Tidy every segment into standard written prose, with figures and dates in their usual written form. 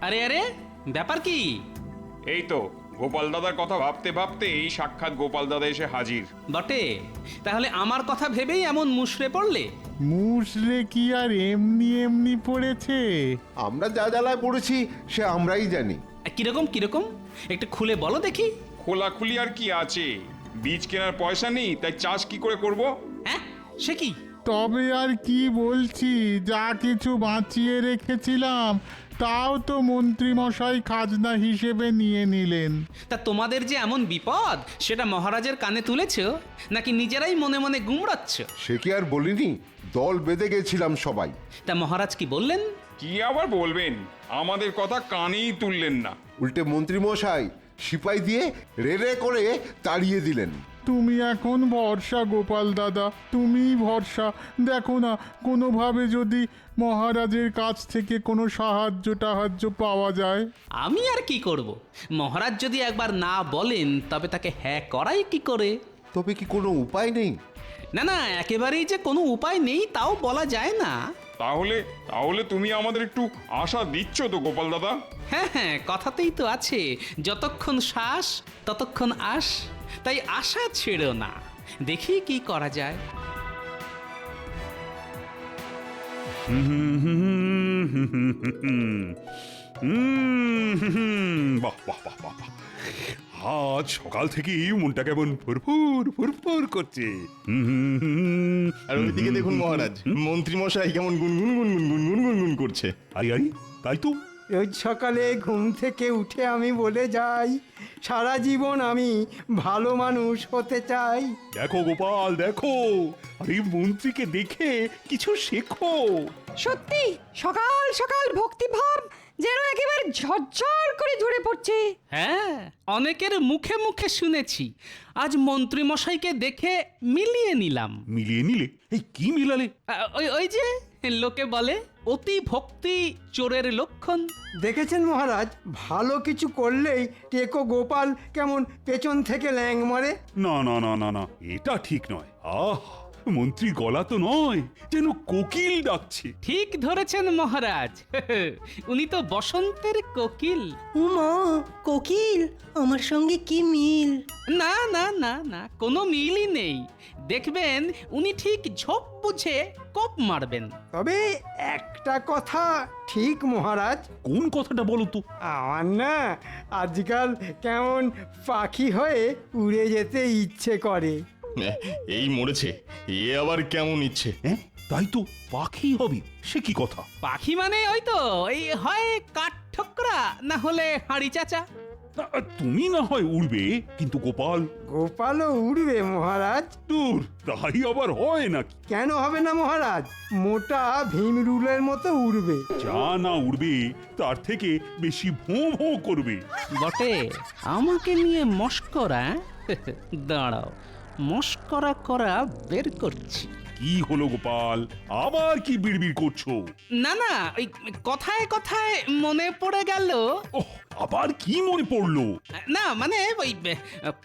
আরে আরে, ব্যাপার কি? এই তো গোপাল দাদার কথা ভাবতে ভাবতে এই সাক্ষাৎ গোপাল দাদা এসে হাজির। বটে, তাহলে আমার কথা ভেবেই এমন মুষড়ে পড়লে? মুষড়ে কি আর এমনি এমনি পড়েছে? আমরা যা জ্বালায় পড়েছি সে আমরাই জানি। কিরকম কিরকম একটু খুলে বলো দেখি। খোলাখুলি আর কি আছে, বীজ কেনার পয়সা নেই, তাই চাষ কি করে করব? হ্যাঁ, সে কি? তবে আর কি বলছি, যা কিছু বাঁচিয়ে রেখেছিলাম তাও তো মন্ত্রী মশাই খাজনা হিসেবে নিয়ে নিলেন। তা তোমাদের যে এমন বিপদ সেটা মহারাজের কানে তুলেছ, নাকি নিজেরাই মনে মনে গুমড়াচ্ছ? সে কি আর বলিনি, দল বেঁধে গেছিলাম সবাই। তা মহারাজ কি বললেন? কি আবার বলবেন, আমাদের কথা কানেই তুললেন না। উল্টে মন্ত্রী মশাই সিপাই দিয়ে রেড়ে করে তাড়িয়ে দিলেন। তুমি এখন ভরসা গোপাল দাদা, তুমিই ভরসা। দেখো না, কোনোভাবে যদি মহারাজের কাছ থেকে কোনো সাহায্য পাওয়া যায়। আমি আর কি করব? মহারাজ যদি একবার না বলেন তবে তাকে হ্যাঁ করাই কি করে? তবে কি কোনো উপায় নেই? না না, একেবারেই যে কোনো উপায় নেই তাও বলা যায় না। তাহলে তাহলে তুমি আমাদের একটু আশা দিচ্ছ তো গোপাল দাদা? হ্যাঁ হ্যাঁ, কথাতেই তো আছে, যতক্ষণ শ্বাস ততক্ষণ আশ। তাই আশা ছেড়ো না, দেখি কি করা যায়। বাহ বাহ বাহ বাহ বাহ। আজ সকাল থেকেই মনটা কেমন ফুরফুর ফুরফুর করছে। আর ওইদিকে দেখুন মহারাজ, মন্ত্রী মশাই কেমন গুনগুন গুনগুন গুনগুন গুনগুন করছে। আরে আরে, তাই তো। রোজ সকালে ঘুম থেকে উঠে আমি বলে যাই, সারা জীবন আমি ভালো মানুষ হতে চাই। দেখো গোপাল দেখো, আরে মন্ত্রীকে দেখে কিছু শেখো। সত্যি সকাল সকাল ভক্তিভাব যেন একেবারে ঝরঝর করে ঝরে পড়ছে। হ্যাঁ, অনেকের মুখে মুখে শুনেছি, আজ মন্ত্রী মশাইকে দেখে মিলিয়ে নিলাম। মিলিয়ে নিলে? এই কি মিলালে? ওই ওই যে লোকে বলে অতি ভক্তি চোরের লক্ষণ। দেখেছেন মহারাজ, ভালো কিছু করলেই টেকো গোপাল কেমন পেছন থেকে ল্যাং মারে। না না না না না, এটা ঠিক নয়। আহ, মন্ত্রী গলা তো নয়, যেন কোকিল ডাকছে। ঠিক ধরেছেন মহারাজ, উনি তো বসন্তের কোকিল। উমা, কোকিল আমার সঙ্গে কি মিল? না না না না, কোনো মিলই নেই। দেখবেন উনি ঠিক ঝোপ বুঝে কোপ মারবেন। তবে একটা কথা ঠিক মহারাজ, কোন কথাটা বলো তো? আমার না আজকাল কেমন পাখি হয়ে উড়ে যেতে ইচ্ছে করে। এই মরেছে, এ আবার কেমন ইচ্ছে? হ্যাঁ, তাই তো, পাখি হবে, সে কি কথা? পাখি মানে ওই তো, এই হয় কাঠ ঠোকরা, না হলে হাঁড়ি চাচা। তুমি না হয় উড়বে, কিন্তু গোপাল? গোপালও উড়বে মহারাজ। দূর, তাই আবার হয় নাকি? কেন হবে না মহারাজ, মোটা ভীমরুলের মতো উড়বে। যা না উড়বে তার থেকে বেশি ভোঁ ভোঁ করবে। বটে, আমাকে নিয়ে মস্করা? দাঁড়াও, মস্করা করা বের করছি। কি হলো গোপাল, আবার কি বিড়বিড় করছো? না না, ওই কথায় কথায় মনে পড়ে গেল। ওহ, আবার কি মনে পড়লো? না মানে ওই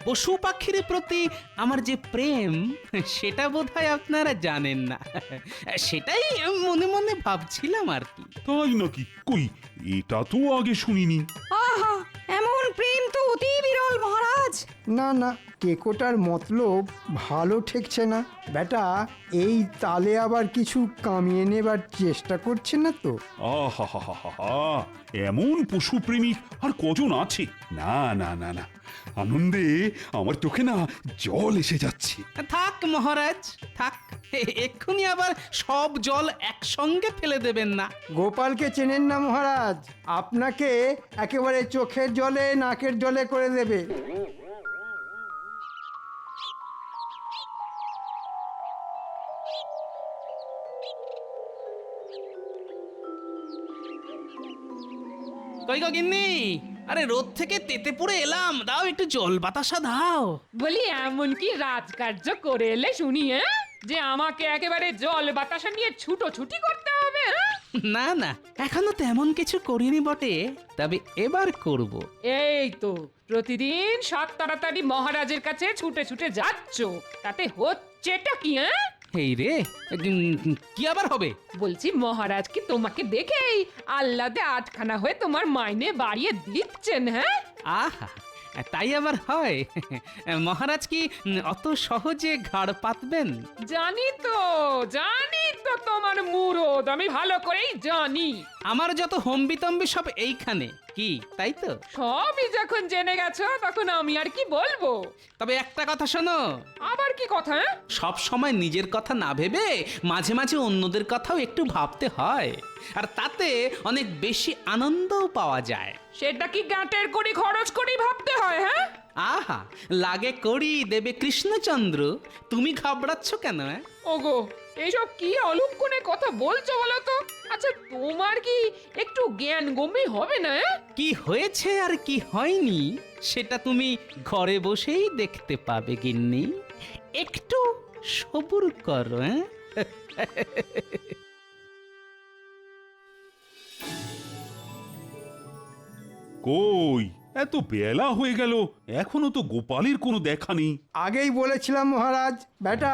পশু পাখির প্রতি আমার যে প্রেম, সেটা বোধহয় আপনারা জানেন না। সেটাই মনে মনে ভাবছিলাম আর কি। তাই নাকি? কই, এটা তো আগে শুনিনি। আহা, এমন প্রেম তো অতি বিরল মহারাজ। না না, টেকোটার মতলব ভালো ঠেকছে না। বেটা এই তালে আবার কিছু কামিয়ে নেবার চেষ্টা করছে না তো? আহা হা হা হা, এমন পশু প্রেমিক আর কজন আছে? না না না না, আনন্দে আমার চোখে না জল এসে যাচ্ছে। থাক মহারাজ থাক, এক্ষুনি আবার সব জল একসঙ্গে ফেলে দেবেন না। গোপালকে চেনেন না মহারাজ, আপনাকে একেবারে চোখের জলে নাকের জলে করে দেবে। কই গো গিন্নি, আরে রোদ থেকে তেতে পুড়ে এলাম, দাও একটু জল বাতাসা দাও। বলি এমন কি রাজকার্য করে এলে শুনি, যে আমাকে একেবারে জল বাতাসা নিয়ে ছুটোছুটি করতে হবে? না না, এখনো তেমন কিছু করিনি বটে, তবে এবার করব। এই তো প্রতিদিন সাত তাড়াতাড়ি মহারাজের কাছে ছুটে ছুটে যাচ্ছ, তাতে হচ্ছেটা কি? এই রে, কি আবার হবে? বলছি মহারাজ কি তোমাকে দেখেই আহ্লাদে আটখানা হয়ে তোমার মাইনে বাড়িয়ে দিচ্ছেন? হ্যাঁ, আহা, তাই আবার হয়? মহারাজ কি অত সহজে ঘাড় পাতবেন? জানি তো তোমার মুরদ আমি ভালো করেই জানি। আমার যত হম্বিতম্বি সব এইখানে, কি তাই তো? সবই যখন জেনে গেছো তখন আমি আর কি বলবো। তবে একটা কথা শোনো, আবার কি কথা? সব সময় নিজের কথা না ভেবে মাঝে মাঝে অন্যদের কথাও একটু ভাবতে হয়, আর তাতে অনেক বেশি আনন্দও পাওয়া যায়। সেটা কি গাঁটের কড়ি খরচ করি ভাবতে হয়? হ্যাঁ, আহা, লাগে করি দেবে কৃষ্ণচন্দ্র, তুমি ঘাবড়াচ্ছ কেন? ওগো এইসব কি অলক্ষণে কথা বলছো বলো তো? আচ্ছা তোমার কি একটু জ্ঞান গম্যি হবে না? কি হয়েছে আর কি হয়নি সেটা তুমি ঘরে বসেই দেখতে পাবে গিন্নি, একটু সবুর করো। কই, এত বেলা হয়ে গেল, এখনো তো গোপালের কোনো দেখা নেই। আগেই বলেছিলাম মহারাজ, বেটা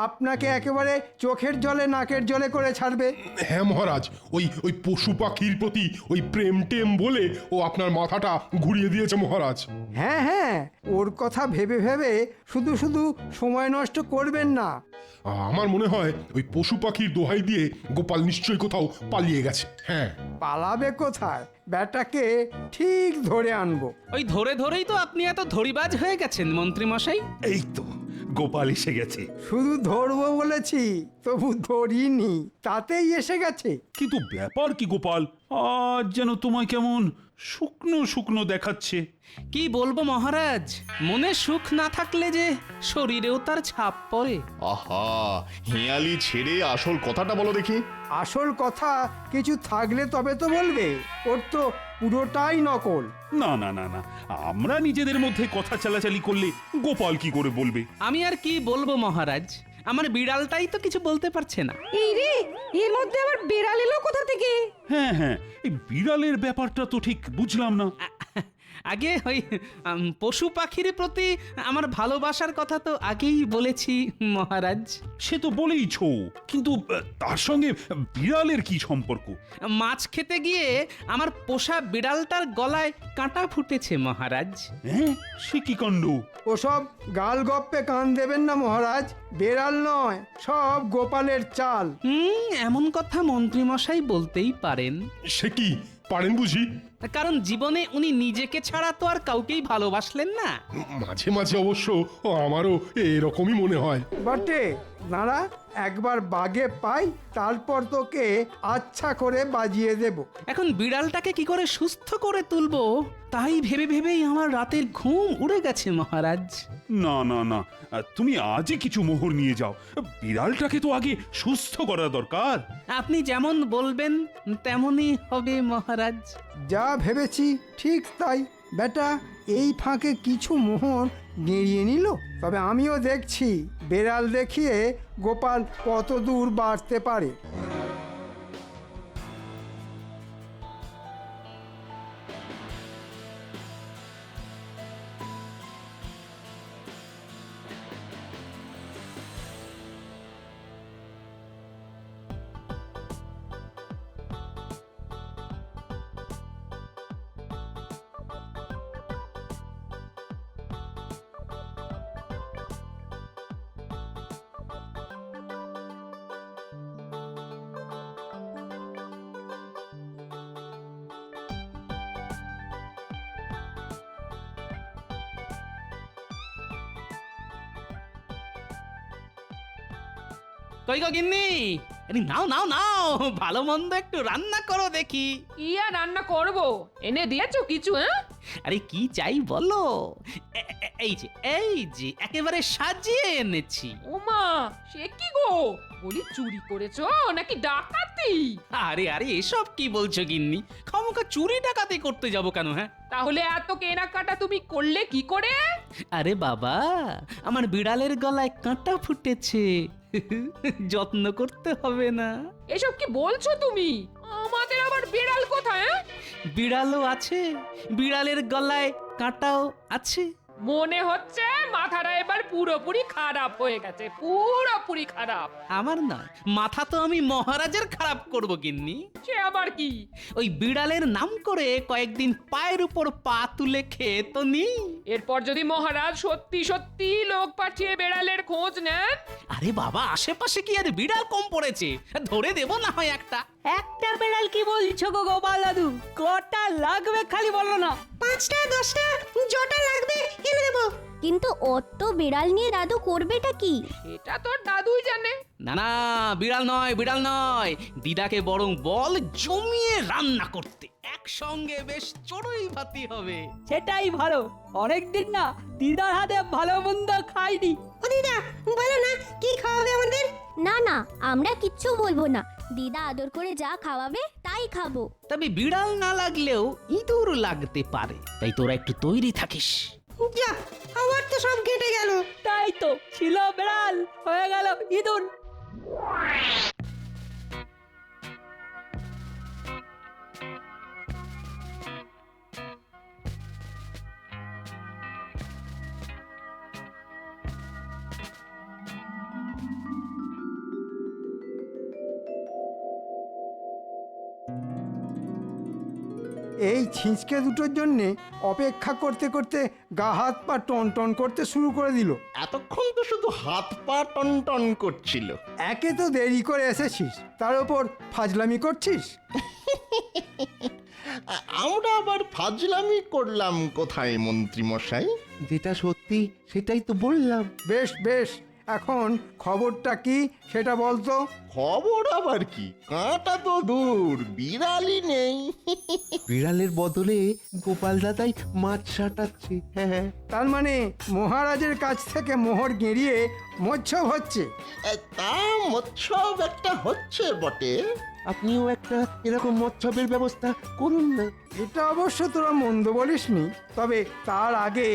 আপনাকে একেবারে চোখের জলে নাকের জলে করে ছাড়বে। হ্যাঁ মহারাজ, ওই পশু পাখির প্রতি ওই প্রেম টেম বলে ও আপনার মাথাটা ঘুরিয়ে দিয়েছে মহারাজ। হ্যাঁ হ্যাঁ, ওর কথা ভেবে ভেবে শুধু শুধু সময় নষ্ট করবেন না। আমার মনে হয় ওই পশু পাখির দোহাই দিয়ে গোপাল নিশ্চয়ই কোথাও পালিয়ে গেছে। হ্যাঁ, পালাবে কোথায়? বেটাকে ঠিক ধরে আনবো। ওই ধরে ধরেই তো আপনি এত ধরিবাজ হয়ে গেছেন মন্ত্রী মশাই। এই তো গোপাল এসে গেছে। শুধু ধরবো বলেছি, তবু ধরিনি, তাতেই এসে গেছে। কিন্তু ব্যাপার কি গোপাল, আজ যেন তোমায় কেমন শুকনো শুকনো দেখাচ্ছে। কি বলবো মহারাজ, মনে সুখ না থাকলে যে শরীরেও তার ছাপ পড়ে। আহা, হেয়ালি ছেড়ে আসল কথাটা বলো দেখি। আসল কথা কিছু থাকলে তবে তো বলবে, ওর তো পুরোটাই নকল। না না না না, আমরা নিজেদের মধ্যে কথা চালাচালি করলে গোপাল কি করে বলবে? আমি আর কি বলবো মহারাজ, আমার বিড়ালটাই তো কিছু বলতে পারছে না। এই রে, এর মধ্যে আবার বেড়াল এলো কোথা থেকে? হ্যাঁ হ্যাঁ, এই বিড়ালের ব্যাপারটা তো ঠিক বুঝলাম না। আগে ওই পশু পাখির প্রতি আমার ভালোবাসার কথা তো আগেই বলেছি মহারাজ। সে তো বলেইছো, কিন্তু তার সঙ্গে বিড়ালের কি সম্পর্ক? মাছ খেতে গিয়ে আমার পোষা বিড়ালটার গলায় কাঁটা ফুটেছে মহারাজ। হ্যাঁ, সে কি কাণ্ড! ওসব গাল গপ্পে কান দেবেন না মহারাজ, বেড়াল নয়, সব গোপালের চাল। এমন কথা মন্ত্রী মশাই বলতেই পারেন। সে কি পারেন বুঝি? কারণ জীবনে উনি নিজেকে ছাড়া তো আর কাউকেই ভালোবাসলেন না। মাঝে মাঝে অবশ্য আমারও এরকমই মনে হয়। বটে, দাঁড়া, একবার বাগে পাই, তারপর তোকে আচ্ছা করে বাজিয়ে দেব। এখন বিড়ালটাকে কি করে সুস্থ করে তুলবো তাই ভেবে ভেবেই আমার রাতের ঘুম উড়ে গেছে মহারাজ। না না না, তুমি আজই কিছু মোহর নিয়ে যাও, বিড়ালটাকে তো আগে সুস্থ করা দরকার। আপনি যেমন বলবেন তেমনই হবে মহারাজ। যা ভেবেছি ঠিক তাই। বেটা এই ফাঁকে কিছু মোহর গেঁড়িয়ে নিল, তবে আমিও দেখছি বেড়াল দেখিয়ে গোপাল কত দূর বাড়তে পারে। কই গো গিন্নি, আরে নাও নাও নাও, ভালো মন্দ একটু রান্না করো দেখি। কি আর রান্না করব? এনে দিয়েছো কিছু? হ্যাঁ, আরে কি চাই বলো, এই যে একেবারে সাজিয়ে এনেছি। ওমা, সে কি গো? বলি চুরি করেছো নাকি ডাকাতি? আরে আরে এসব কি বলছো গিন্নি, খামোকা চুরি ডাকাতি করতে যাব কেন? হ্যাঁ, তাহলে এত কেনাকাটা তুমি করলে কি করে? আরে বাবা, আমার বিড়ালের গলায় কাঁটা ফুটেছে, যত্ন করতে হবে না? এসব কি বলছো তুমি? আমাদের আবার বিড়াল কোথায়? বিড়ালও আছে, বিড়ালের গলায় কাঁটাও আছে। মনে হচ্ছে মাথাটা এবার পুরোপুরি খারাপ হয়ে গেছে, পুরোপুরি খারাপ। আমার নয়, মাথা তো আমি মহারাজের খারাপ করব গিন্নি। সে আবার কি? ওই বিড়ালের নাম করে কয়েকদিন পায়ের উপর পা তুলে খেয়ে তো নি। এরপর যদি মহারাজ সত্যি সত্যি লোক পাঠিয়ে বেড়ালের খোঁজ নেন, আরে বাবা, আশেপাশে কি আর বিড়াল কম পড়েছে? ধরে দেব না হয় একটা। একটা বেড়াল কি বলছো গো গোপাল দাদু? কটা লাগবে খালি বলো না। 5টা 10টা জটা লাগবে এনে দেবো। কিন্তু অত বিড়াল নিয়ে দাদু করবেটা কি? এটা তোর দাদুই জানে। না না, বিড়াল নয়, বিড়াল নয়, দিদাকে বরং বল জমিয়ে রান্না করতে, একসঙ্গে বেশ চড়ুই ভাতি হবে। সেটাই ভালো, অনেকদিন না দিদার হাতে ভালো মন্দ খাইনি। ও দিদা, বলো না কি খাওয়াবে আমাদের? না না, আমরা কিচ্ছু বলবো না। দিদা আদর করে যা খাওয়াবে তাই খাবো। তবে বিড়াল না লাগলেও ইঁদুর লাগতে পারে, তাই তোরা একটু তৈরি থাকিস। যা, আমার তো সব কেটে গেল। তাই তো, ছিল বেড়াল হয়ে গেল ইঁদুর। এই ছিঁচকে দুটোর জন্যে অপেক্ষা করতে করতে গা হাত পা টন টন করতে শুরু করে দিল। এতক্ষণ তো শুধু হাত পা টন টন করছিল। একে তো দেরি করে এসেছিস, তার উপর ফাজলামি করছিস। আমরা আবার ফাজলামি করলাম কোথায় মন্ত্রী মশাই? যেটা সত্যি সেটাই তো বললাম। বেশ বেশ, এখন খবরটা কি সেটা বলতো। খবর আবার কি, কাঁটা তো দূর, বিড়ালই নেই। বিড়ালের বদলে গোপাল দাদাই মাছ সাটাচ্ছে। হ্যাঁ, তার মানে মহারাজের কাছ থেকে মোহর গেঁড়িয়ে মৎসব হচ্ছে। তা মৎসব একটা হচ্ছে বটে। আপনিও একটা এরকম মৎসবের ব্যবস্থা করুন না। এটা অবশ্য তোরা মন্দ বলিসনি, তবে তার আগে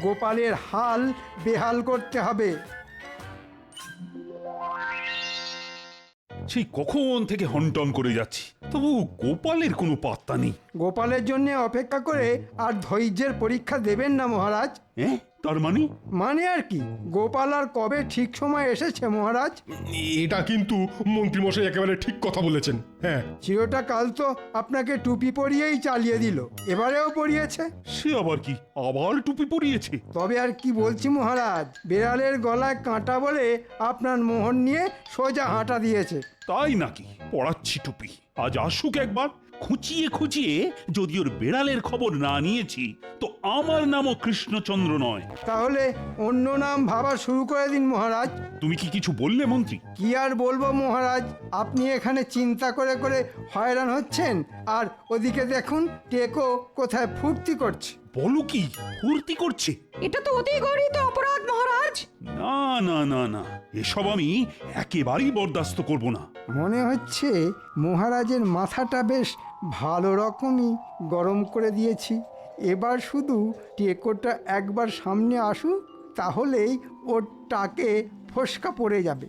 গোপালের হাল বেহাল করতে হবে। সেই কখন থেকে হনটন করে যাচ্ছি, তবু গোপালের কোনো পাত্তা নেই। গোপালের জন্য অপেক্ষা করে আর ধৈর্যের পরীক্ষা দেবেন না মহারাজ। হ্যাঁ, তার মানে? মানে আর কি, গোপাল আর কবে ঠিক সময় এসেছে মহারাজ? এটা কিন্তু মন্ত্রীমশাই একেবারে ঠিক কথা বলেছেন। হ্যাঁ, চিরটা কাল তো আপনাকে টুপি পরিয়েই চালিয়ে দিল, এবারেও পরিয়েছে। সে আবার কি, আবার টুপি পরিয়েছে? তবে আর কি বলছি মহারাজ, বেড়ালের গলায় কাঁটা বলে আপনার মোহর নিয়ে সোজা হাঁটা দিয়েছে। তাই নাকি? পড়াচ্ছি টুপি, আজ আসুক একবার। খুঁচিয়ে খুঁচিয়ে যদি ওর বেড়ালের খবর না নিয়েছি, তো আমার নামও কৃষ্ণচন্দ্র নয়। তাহলে অন্য নাম ভাবা শুরু করে দিন মহারাজ। তুমি কি কিছু বললে মন্ত্রী? কি আর বলবো মহারাজ, আপনি এখানে চিন্তা করে করে হয়রান হচ্ছেন, আর ওদিকে দেখুন টেকো কোথায় ফুর্তি করছে। বলো কি, ফুর্তি করছে? এটা তো অতি গরিত অপরাধ মহারাজ। না না না না, এসব আমি একেবারেই বরদাস্ত করব না। মনে হচ্ছে মহারাজের মাথাটা বেশ ভালো রকমই গরম করে দিয়েছি। এবার শুধু টেকোটা একবার সামনে আসুক, তাহলেই ওর টাকে ফসকা পড়ে যাবে।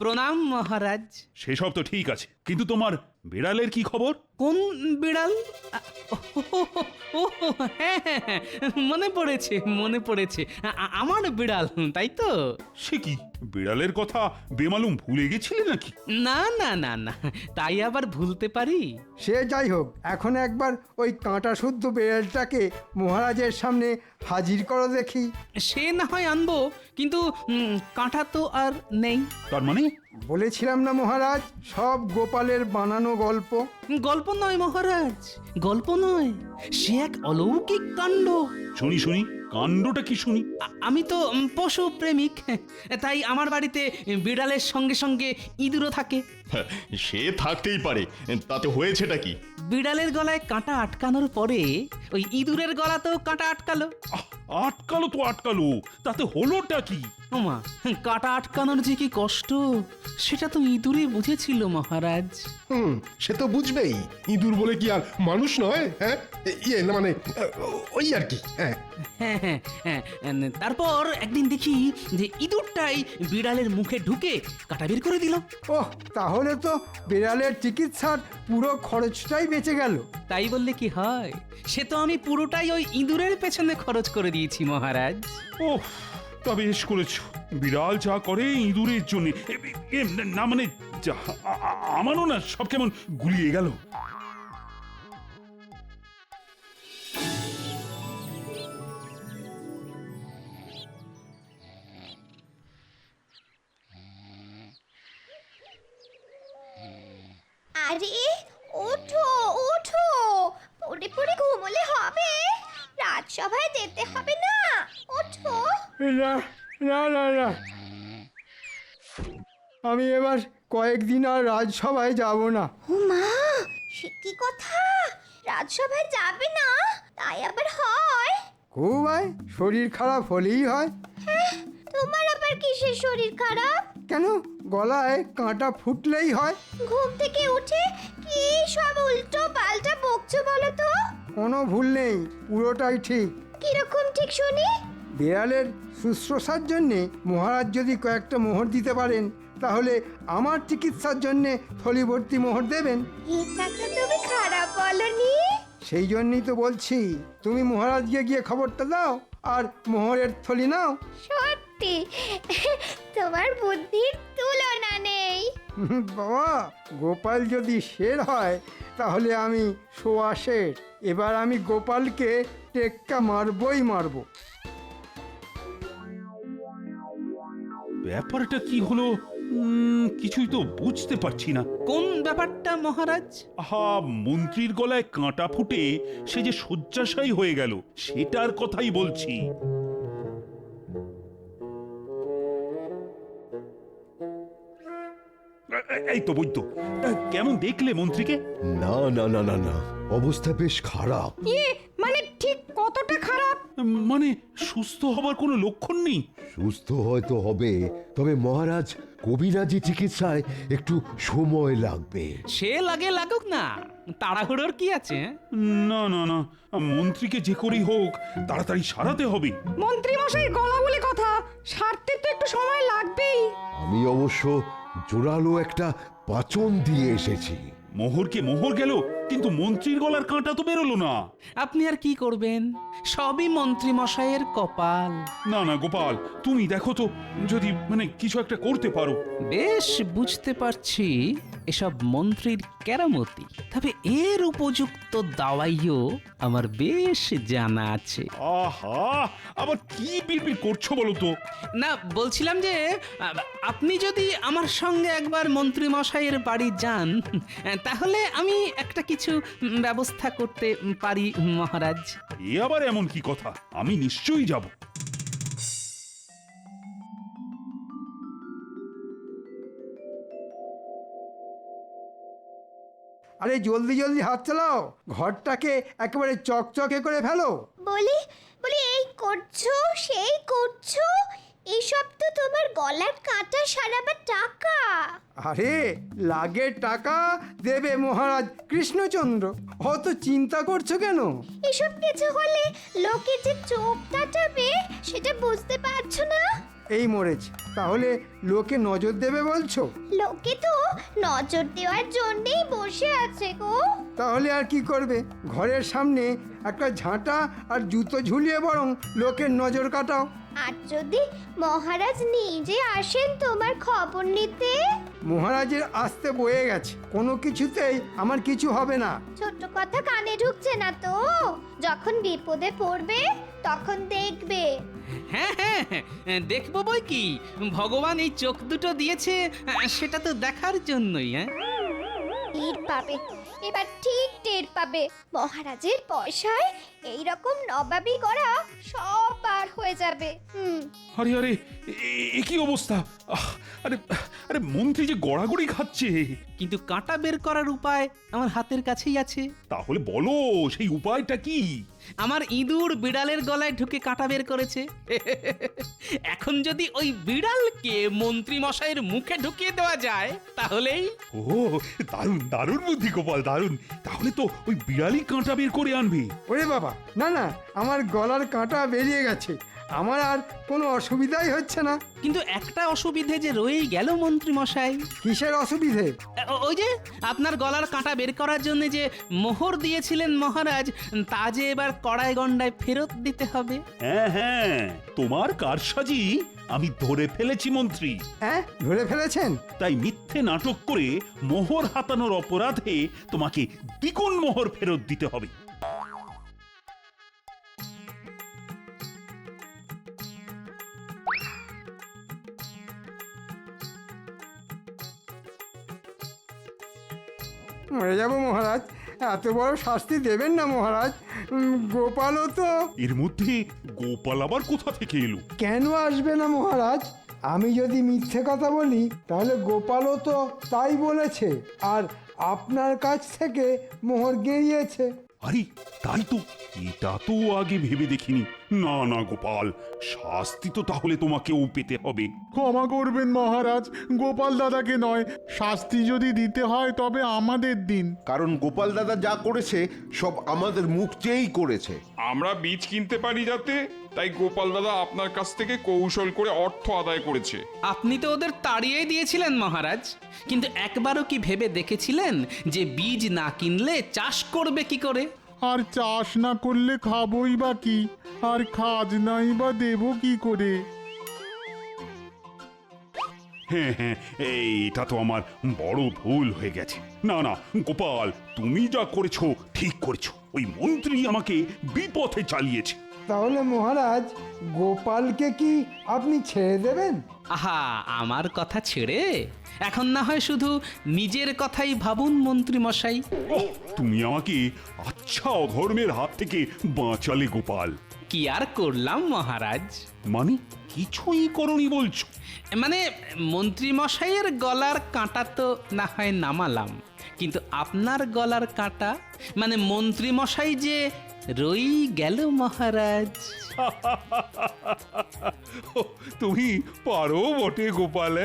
প্রণাম মহারাজ। সেসব তো ঠিক আছে, কিন্তু তোমার বিড়ালের কি খবর? কোন বিড়াল? ও হ্যাঁ হ্যাঁ হ্যাঁ, মনে পড়েছে মনে পড়েছে, আমার বিড়াল, তাই তো? সে কি, বিড়ালের কথা বেমালুম ভুলে গেছিলে নাকি? না না না না, তাই আবার ভুলতে পারি? সে যাই হোক, এখন একবার ওই কাঁটা শুদ্ধ বেড়ালটাকে মহারাজের সামনে হাজির করো দেখি। সে না হয় আনবো, কিন্তু কাঁটা তো আর নেই। তার মানে? বলেছিলাম না মহারাজ, সব গোপালের বানানো গল্প। গল্প নয় মহারাজ, গল্প নয়, সে এক অলৌকিক কাণ্ড। শুনি শুনি, কাণ্ডটা কি শুনি? আমি তো পশু প্রেমিক, তাই আমার বাড়িতে বিড়ালের সঙ্গে সঙ্গে ইঁদুরও থাকে। সে থাকতেই পারে, তাতে হয়েছেটা কি? বিড়ালের গলায় কাঁটা আটকানোর পরে ওই ইঁদুরের গলাতেও কাঁটা আটকালো। আটকালো তো আটকালো, তাতে হলোটা কি? ওমা, কাটা আটকানোর যে কি কষ্ট সেটা তো ইঁদুরই বুঝেছিল মহারাজ। সে তো বুঝবেই, ইঁদুর বলে কি আর মানুষ নয়? হ্যাঁ, ইয়ে না মানে ওই আর কি। হ্যাঁ, হ্যাঁ হ্যাঁ হ্যাঁ, তারপর একদিন দেখি যে ইঁদুরটাই বিড়ালের মুখে ঢুকে কাটা বের করে দিল। ওহ, তাহলে তো বিড়ালের চিকিৎসার পুরো খরচটাই বেঁচে গেল। তাই বললে কি হয়, সে তো আমি পুরোটাই ওই ইঁদুরের পেছনে খরচ করে দিয়েছি মহারাজ। ওহ, তা বেশ করেছ। বিড়াল যা করে ইঁদুরের জন্য, না মানে আমারও না সব কেমন গুলিয়ে গেল। আরে ওঠো ওঠো, পড়ে পড়ে ঘুমোলে হবে, রাজসভায় যেতে হবে না, ওঠো। না না না না, আমি এবার কয়েকদিন আর রাজসভায় যাব না। ও মা, সে কি কথা, রাজসভায় যাবে না? তাই আবার হয়? খুব হয়, শরীর খারাপ হলেই হয়। হ্যাঁ, তোমার আবার কিসের শরীর খারাপ? কেন, গলায় কাঁটা ফুটলেই হয়। ঘুম থেকে উঠে কি সব উল্টো পাল্টা বকছো বলো তো? কোনো ভুল নেই, পুরোটাই ঠিক। কিরকম ঠিক শুনি? বিড়ালের শুশ্রূষার জন্যে মহারাজ যদি কয়েকটা মোহর দিতে পারেন, তাহলে আমার চিকিৎসার জন্যে থলি ভর্তি মোহর দেবেন। এটা তো তুমি খারাপ বলনি। সেই জন্যই তো বলছি, তুমি মহারাজকে গিয়ে খবরটা দাও আর মোহরের থলি নাও। সত্যি তোমার বুদ্ধির তুলনা নেই। বাবা, গোপাল যদি শের হয় তাহলে আমি সোয়া শের। এবার আমি গোপালকে টেক্কা মারবই মারবো। ব্যাপারটা কি হলো কিছুই তো বুঝতে পারছি না। কোন ব্যাপারটা মহারাজ? আহা, মন্ত্রীর গলায় কাঁটা ফুটে সে যে শয্যাশায়ী হয়ে গেল, সেটার কথাই বলছি। এই তো বৈদ্য, কেমন দেখলে মন্ত্রীকে? না না না না না, অবস্থা বেশ খারাপ। ইয়ে মানে ঠিক কতটা খারাপ? মানে সুস্থ হবার কোনো লক্ষণ নেই? সুস্থ হয়তো হবে, তবে মহারাজ কবিরাজি চিকিৎসায় একটু সময় লাগবে। সে লাগে লাগুক না, তাড়াহুড়োর কি আছে? না না না, মন্ত্রীকে যে করেই হোক তাড়াতাড়ি সারাতে হবে। মন্ত্রী মশাই গলা বলে কথা, সারতে তো একটু সময় লাগবেই। আমি অবশ্য জোরালো একটা পাচন দিয়ে এসেছি। মোহরকে মোহর গেল, কিন্তু মন্ত্রীর গলার কাঁটা তো বেরোলো না। আপনি আর কি করবেন, সবই মন্ত্রী মশাইয়ের কপাল। না না গোপাল, তুমি দেখো তো, যদি মানে কিছু একটা করতে পারো। বেশ বুঝতে পারছি এসব মন্ত্রীর কেরামতি, তবে এর উপযুক্ত দাওয়াইও আমার বেশ জানা আছে। আহা, আবার কি বিড়বিড় করছো বলো তো? না, বলছিলাম যে আপনি যদি আমার সঙ্গে একবার মন্ত্রী মশাইয়ের বাড়ি যান, তাহলে আমি একটা কিছু ব্যবস্থা করতে পারি মহারাজ। এ আবার এমন কি কথা, আমি নিশ্চয়ই যাব। আরে জলদি জলদি হাত চালাও, ঘরটাকে একেবারে চকচকে করে ফেলো। বলি বলি, এই করছো সেই করছো, এসব তো তোমার গলার কাঁটা সারাবার টাকা। আরে লাগে টাকা দেবে মহারাজ কৃষ্ণচন্দ্র, অত চিন্তা করছো কেন? এসব কিছু হলে লোকে যে চোখ কাটাবে সেটা বুঝতে পারছো না? এই মরেছে, তাহলে লোকে নজর দেবে বলছো? লোকে তো নজর দেওয়ার জন্যই বসে আছে গো। তাহলে আর কি করবে, ঘরের সামনে একটা ঝাঁটা আর জুতো ঝুলিয়ে বরং লোকের নজর কাটাও। আর যদি মহারাজ নিজে আসেন তোমার খবর নিতে? মহারাজের আসতে বয়ে গেছে, কোনো কিছুতেই আমার কিছু হবে না। ছোট কথা কানে ঢুকছে না তো? যখন বিপদে পড়বে তখন দেখবে। হ্যাঁ হ্যাঁ হ্যাঁ, দেখবো বই কি, ভগবান এই চোখ দুটো দিয়েছে সেটা তো দেখার জন্যই। হ্যাঁ, টের পাবে, এবার ঠিক টের পাবে। মহারাজের পয়সায় এইরকম নবাবি করা সব পার হয়ে যাবে। আরে আরে, এ কি অবস্থা? আরে আরে মন্ত্রী যে গড়াগড়ি খাচ্ছে। কিন্তু কাঁটা বের করার উপায় আমার হাতের কাছেই আছে। তাহলে বলো সেই উপায়টা কি? আমার ইঁদুর বিড়ালের গলায় ঢুকে কাঁটা বের করেছে। এখন যদি ওই বিড়ালকে মন্ত্রী মশাইয়ের মুখে ঢুকিয়ে দেওয়া যায় তাহলেই। ও দারুণ দারুণ বুদ্ধি গোপাল, দারুণ। তাহলে তো ওই বিড়ালই কাঁটা বের করে আনবে। ওরে বাবা, না না, আমার গলার কাঁটা বেরিয়ে গেছে, আমার আর কোনো অসুবিধাই হচ্ছে না। কিন্তু একটা অসুবিধে যে রয়েই গেল মন্ত্রী মশাই। কিসের অসুবিধে? ওই যে আপনার গলার কাঁটা বের করার জন্য যে মোহর দিয়েছিলেন মহারাজ, তা যে এবার কড়াই গন্ডায় ফেরত দিতে হবে। হ্যাঁ হ্যাঁ, তোমার কারসাজি আমি ধরে ফেলেছি মন্ত্রী। হ্যাঁ, ধরে ফেলেছেন? তাই মিথ্যে নাটক করে মোহর হাতানোর অপরাধে তোমাকে দ্বিগুণ মোহর ফেরত দিতে হবে। মরে যাব মহারাজ, এত বড় শাস্তি দেবেন না মহারাজ। গোপালও তো। এর মধ্যে গোপাল আবার কোথা থেকে এলো? কেন আসবে না মহারাজ? আমি যদি মিথ্যে কথা বলি তাহলে গোপালও তো তাই বলেছে, আর আপনার কাছ থেকে মোহর গেড়িয়েছে। আরে তাই তো, এটা তো আগে ভেবে দেখিনি। না না গোপাল, শাস্তি তো তাহলে তোমাকেও পেতে হবে। ক্ষমা করবেন মহারাজ, গোপাল দাদাকে নয়, শাস্তি যদি দিতে হয় তবে আমাদের দিন। কারণ গোপাল দাদা যা করেছে সব আমাদের মুখ চেয়েই করেছে। আমরা বীজ কিনতে পারি যাতে, তাই গোপাল দাদা আপনার কাছ থেকে কৌশল করে অর্থ আদায় করেছে। আপনি তো ওদের তাড়িয়ে দিয়েছিলেন মহারাজ, কিন্তু একবারও কি ভেবে দেখেছিলেন যে বীজ না কিনলে চাষ করবে কি করে? আর চাষ না করলে খাবই বা কি, আর খাজনাই বা দেবো কি করে? হ্যাঁ হ্যাঁ, এইটা তো আমার বড় ভুল হয়ে গেছে। না না গোপাল, তুমি যা করেছো ঠিক করেছো। ওই মন্ত্রী আমাকে বিপথে চালিয়েছে। তাহলে মহারাজ, গোপালকে কি আপনি ছেড়ে দেবেন? আহা, আমার কথা ছেড়ে এখন না হয় শুধু নিজের কথাই ভাবুন মন্ত্রী মশাই। ওহ, তুমি আমাকে আচ্ছা অধর্মের হাত থেকে বাঁচালে গোপাল। কি আর করলাম মহারাজ? মানে কিছুই করনি বলছো? মানে মন্ত্রী মশাইয়ের গলার কাঁটা তো না হয় নামালাম, কিন্তু আপনার গলার কাঁটা মানে মন্ত্রী মশাই যে রই গেল মহারাজ। তুমি পারো বটে গোপাল।